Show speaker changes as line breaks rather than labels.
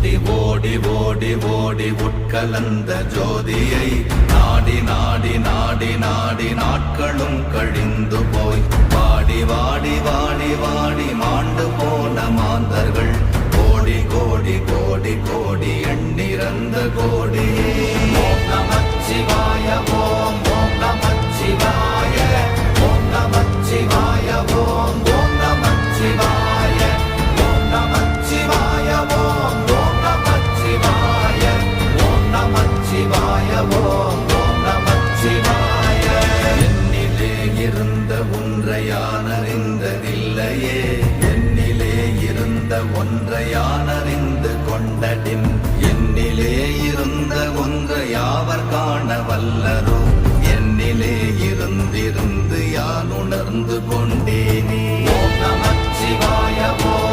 ஓடி ஓடி ஓடி ஓடி உட்கலந்த ஜோதியை நாடி நாடி நாடி நாடி நாட்களும் கழிந்து போய் வாடி வாடி வாடி வாடி மாண்டு போன மாந்தர்கள் கோடி கோடி கோடி கோடி எண்ணிறந்த கோடி. ஓம் நமச்சிவாய ஓம் ஓம் நமச்சிவாய ஓம் நமச்சிவாய ஓம் ஓம் நமச்சிவாய ஓம் நமச்சிவாய ஓம் ஓம் நமச்சிவாய ஓம் நமச்சிவாய ஓம் ஓம் நமச்சிவாய. என்னிலே இருந்த ஒன்றை யான் அறிந்ததில்லையே, என்னிலே இருந்த ஒன்றை யான் அறிந்து கொண்டடின், என்னிலே இருந்த ஒன்றை யாவர் காண வல்லரோ, என்னிலே இருந்திருந்து யான் உணர்ந்து கொண்டேனே. ஓம் நமச்சிவாய ஓம்